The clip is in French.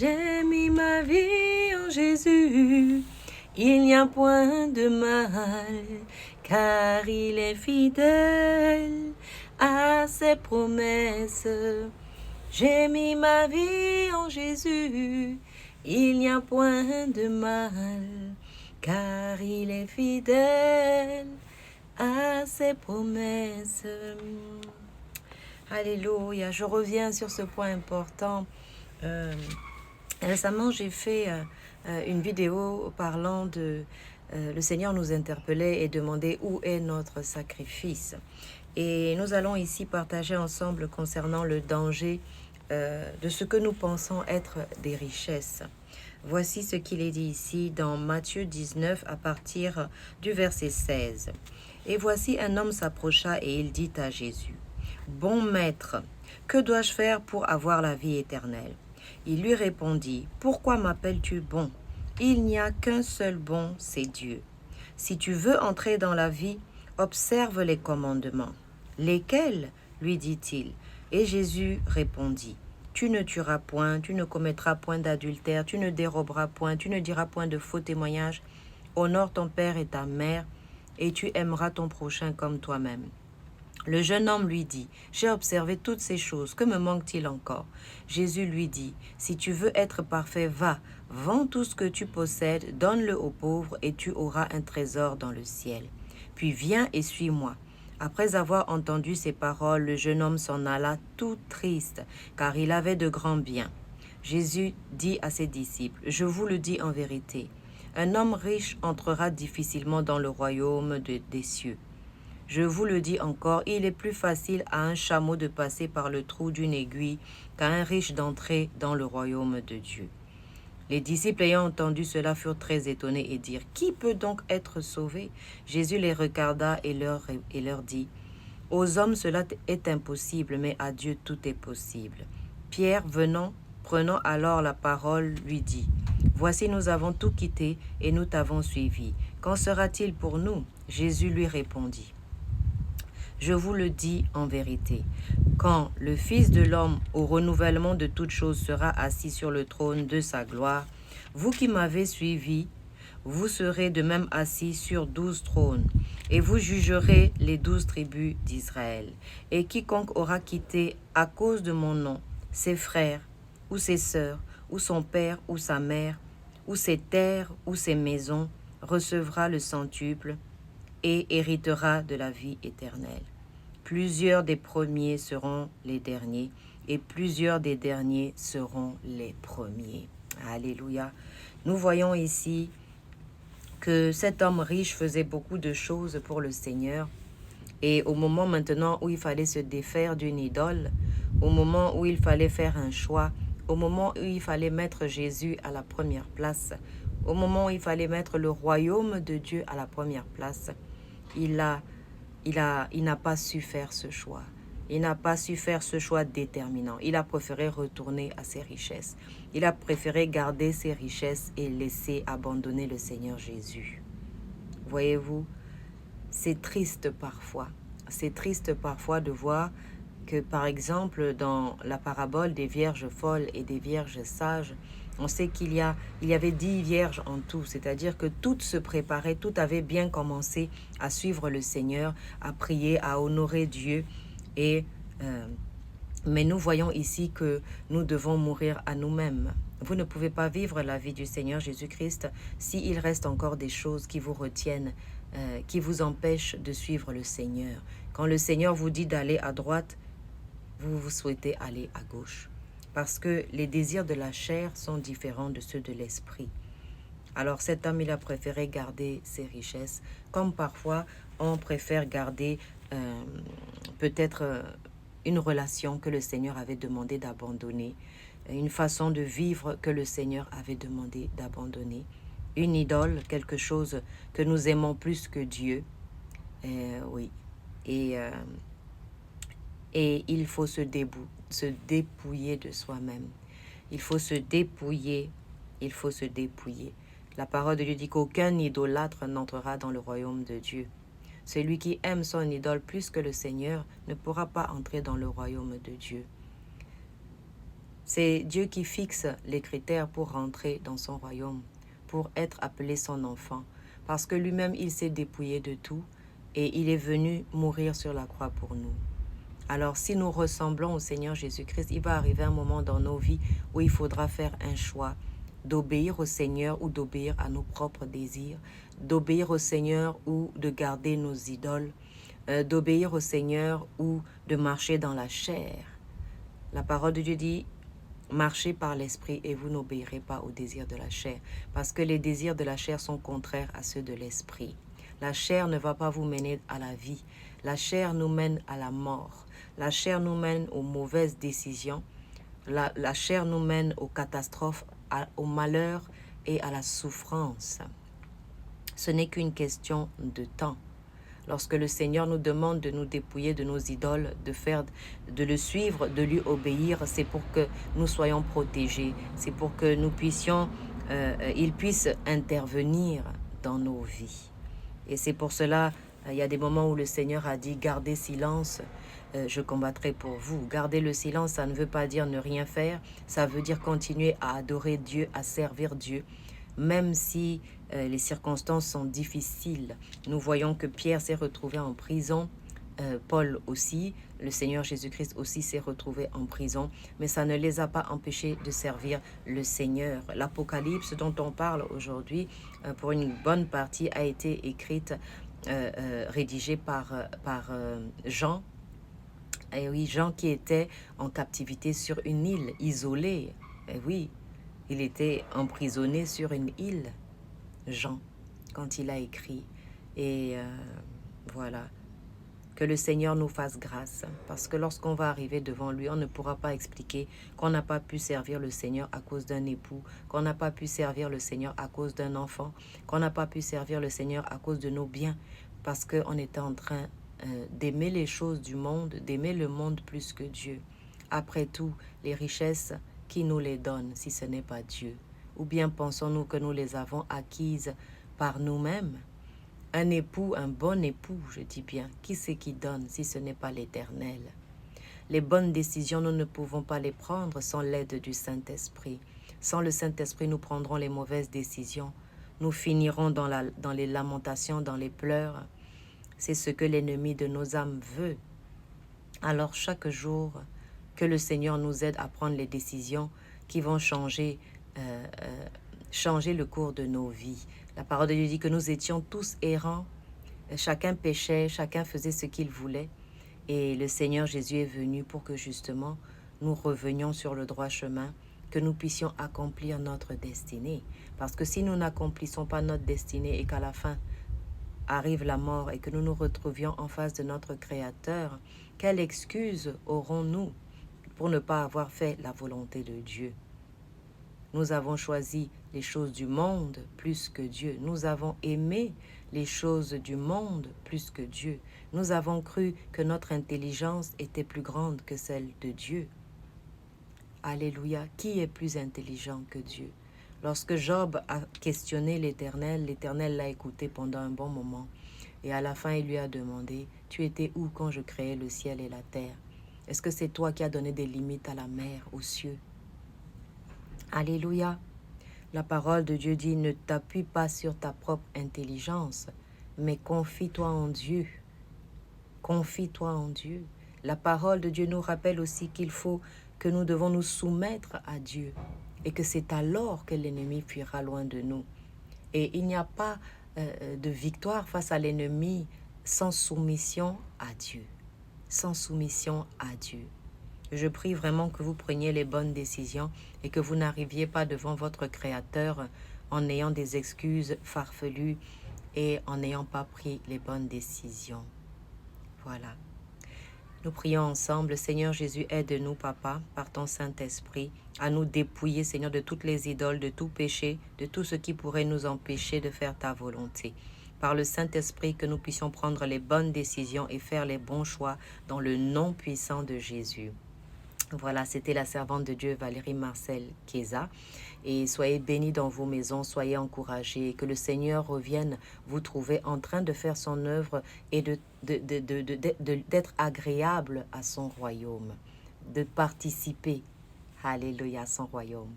J'ai mis ma vie en Jésus, il n'y a point de mal, car il est fidèle à ses promesses. J'ai mis ma vie en Jésus, il n'y a point de mal, car il est fidèle à ses promesses. Alléluia, je reviens sur ce point important. Récemment, j'ai fait une vidéo parlant de le Seigneur nous interpellait et demandait où est notre sacrifice. Et nous allons ici partager ensemble concernant le danger de ce que nous pensons être des richesses. Voici ce qu'il est dit ici dans Matthieu 19 à partir du verset 16. Et voici un homme s'approcha et il dit à Jésus, « Bon maître, que dois-je faire pour avoir la vie éternelle ?» Il lui répondit, « Pourquoi m'appelles-tu bon? Il n'y a qu'un seul bon, c'est Dieu. Si tu veux entrer dans la vie, observe les commandements. » « Lesquels? Lui dit-il. Et Jésus répondit, « Tu ne tueras point, tu ne commettras point d'adultère, tu ne déroberas point, tu ne diras point de faux témoignages. Honore ton père et ta mère, et tu aimeras ton prochain comme toi-même. » Le jeune homme lui dit, « J'ai observé toutes ces choses, que me manque-t-il encore ?» Jésus lui dit, « Si tu veux être parfait, va, vends tout ce que tu possèdes, donne-le aux pauvres, et tu auras un trésor dans le ciel. Puis viens et suis-moi. » Après avoir entendu ces paroles, le jeune homme s'en alla tout triste, car il avait de grands biens. Jésus dit à ses disciples, « Je vous le dis en vérité, un homme riche entrera difficilement dans le royaume des cieux. Je vous le dis encore, il est plus facile à un chameau de passer par le trou d'une aiguille qu'à un riche d'entrer dans le royaume de Dieu. » Les disciples ayant entendu cela furent très étonnés et dirent, « Qui peut donc être sauvé ?» Jésus les regarda et leur dit, « Aux hommes cela est impossible, mais à Dieu tout est possible. » Pierre, prenant alors la parole, lui dit, « Voici, nous avons tout quitté et nous t'avons suivi. Qu'en sera-t-il pour nous ?» Jésus lui répondit, « Je vous le dis en vérité, quand le Fils de l'homme au renouvellement de toutes choses sera assis sur le trône de sa gloire, vous qui m'avez suivi, vous serez de même assis sur 12 trônes, et vous jugerez les 12 tribus d'Israël. Et quiconque aura quitté à cause de mon nom ses frères, ou ses sœurs, ou son père, ou sa mère, ou ses terres, ou ses maisons, recevra le centuple et héritera de la vie éternelle. Plusieurs des premiers seront les derniers, et plusieurs des derniers seront les premiers. » Alléluia. Nous voyons ici que cet homme riche faisait beaucoup de choses pour le Seigneur. Et au moment maintenant où il fallait se défaire d'une idole, au moment où il fallait faire un choix, au moment où il fallait mettre Jésus à la première place, au moment où il fallait mettre le royaume de Dieu à la première place, il n'a pas su faire ce choix. Il n'a pas su faire ce choix déterminant. Il a préféré retourner à ses richesses. Il a préféré garder ses richesses et laisser abandonner le Seigneur Jésus. Voyez-vous, c'est triste parfois. C'est triste parfois de voir que, par exemple, dans la parabole des vierges folles et des vierges sages, on sait qu'il y avait 10 vierges en tout, c'est-à-dire que toutes se préparaient, toutes avaient bien commencé à suivre le Seigneur, à prier, à honorer Dieu. Mais nous voyons ici que nous devons mourir à nous-mêmes. Vous ne pouvez pas vivre la vie du Seigneur Jésus-Christ s'il reste encore des choses qui vous retiennent, qui vous empêchent de suivre le Seigneur. Quand le Seigneur vous dit d'aller à droite, vous souhaitez aller à gauche. Parce que les désirs de la chair sont différents de ceux de l'esprit. Alors cet homme, il a préféré garder ses richesses, comme parfois on préfère garder peut-être une relation que le Seigneur avait demandé d'abandonner, une façon de vivre que le Seigneur avait demandé d'abandonner, une idole, quelque chose que nous aimons plus que Dieu. Oui. Et il faut se dépouiller de soi-même. Il faut se dépouiller. Il faut se dépouiller. La parole de Dieu dit qu'aucun idolâtre n'entrera dans le royaume de Dieu. Celui qui aime son idole plus que le Seigneur ne pourra pas entrer dans le royaume de Dieu. C'est Dieu qui fixe les critères pour rentrer dans son royaume, pour être appelé son enfant. Parce que lui-même, il s'est dépouillé de tout et il est venu mourir sur la croix pour nous. Alors, si nous ressemblons au Seigneur Jésus-Christ, il va arriver un moment dans nos vies où il faudra faire un choix d'obéir au Seigneur ou d'obéir à nos propres désirs, d'obéir au Seigneur ou de garder nos idoles, d'obéir au Seigneur ou de marcher dans la chair. La parole de Dieu dit, marchez par l'esprit et vous n'obéirez pas aux désirs de la chair, parce que les désirs de la chair sont contraires à ceux de l'esprit. La chair ne va pas vous mener à la vie. La chair nous mène à la mort. La chair nous mène aux mauvaises décisions. La chair nous mène aux catastrophes, au malheur et à la souffrance. Ce n'est qu'une question de temps. Lorsque le Seigneur nous demande de nous dépouiller de nos idoles, de le suivre, de lui obéir, c'est pour que nous soyons protégés, c'est pour que nous puissions, il puisse intervenir dans nos vies. Et c'est pour cela, il y a des moments où le Seigneur a dit, gardez silence, je combattrai pour vous. Garder le silence, ça ne veut pas dire ne rien faire, ça veut dire continuer à adorer Dieu, à servir Dieu, même si les circonstances sont difficiles. Nous voyons que Pierre s'est retrouvé en prison, Paul aussi, le Seigneur Jésus-Christ aussi s'est retrouvé en prison, mais ça ne les a pas empêchés de servir le Seigneur. L'Apocalypse dont on parle aujourd'hui, pour une bonne partie, a été écrite, rédigée par Jean. Et oui, Jean qui était en captivité sur une île, isolé. Et oui, il était emprisonné sur une île, Jean, quand il a écrit. Et voilà, que le Seigneur nous fasse grâce, parce que lorsqu'on va arriver devant lui, on ne pourra pas expliquer qu'on n'a pas pu servir le Seigneur à cause d'un époux, qu'on n'a pas pu servir le Seigneur à cause d'un enfant, qu'on n'a pas pu servir le Seigneur à cause de nos biens, parce qu'on était en train d'aimer les choses du monde, d'aimer le monde plus que Dieu. Après tout, les richesses, qui nous les donne si ce n'est pas Dieu? Ou bien pensons-nous que nous les avons acquises par nous-mêmes? Un époux, un bon époux, je dis bien, qui c'est qui donne si ce n'est pas l'Éternel? Les bonnes décisions, nous ne pouvons pas les prendre sans l'aide du Saint-Esprit. Sans le Saint-Esprit, nous prendrons les mauvaises décisions. Nous finirons dans les lamentations, dans les pleurs. C'est ce que l'ennemi de nos âmes veut. Alors chaque jour, que le Seigneur nous aide à prendre les décisions qui vont changer le cours de nos vies. La parole de Dieu dit que nous étions tous errants, chacun péchait, chacun faisait ce qu'il voulait. Et le Seigneur Jésus est venu pour que justement nous revenions sur le droit chemin, que nous puissions accomplir notre destinée. Parce que si nous n'accomplissons pas notre destinée et qu'à la fin arrive la mort et que nous nous retrouvions en face de notre Créateur, quelle excuse aurons-nous pour ne pas avoir fait la volonté de Dieu? Nous avons choisi les choses du monde plus que Dieu. Nous avons aimé les choses du monde plus que Dieu. Nous avons cru que notre intelligence était plus grande que celle de Dieu. Alléluia. Qui est plus intelligent que Dieu? Lorsque Job a questionné l'Éternel, l'Éternel l'a écouté pendant un bon moment. Et à la fin, il lui a demandé, « Tu étais où quand je créais le ciel et la terre? Est-ce que c'est toi qui as donné des limites à la mer, aux cieux? » Alléluia. La parole de Dieu dit, ne t'appuie pas sur ta propre intelligence, mais confie-toi en Dieu. Confie-toi en Dieu. La parole de Dieu nous rappelle aussi qu'il faut que nous devons nous soumettre à Dieu et que c'est alors que l'ennemi fuira loin de nous. Et il n'y a pas de victoire face à l'ennemi sans soumission à Dieu. Sans soumission à Dieu. Je prie vraiment que vous preniez les bonnes décisions et que vous n'arriviez pas devant votre Créateur en ayant des excuses farfelues et en n'ayant pas pris les bonnes décisions. Voilà. Nous prions ensemble. Seigneur Jésus, aide-nous, Papa, par ton Saint-Esprit, à nous dépouiller, Seigneur, de toutes les idoles, de tout péché, de tout ce qui pourrait nous empêcher de faire ta volonté. Par le Saint-Esprit, que nous puissions prendre les bonnes décisions et faire les bons choix dans le nom puissant de Jésus. Voilà, c'était la servante de Dieu Valérie Marcel Keza. Et soyez bénis dans vos maisons, soyez encouragés, que le Seigneur revienne vous trouver en train de faire son œuvre et d'être agréable à son royaume, de participer Alléluia, son royaume.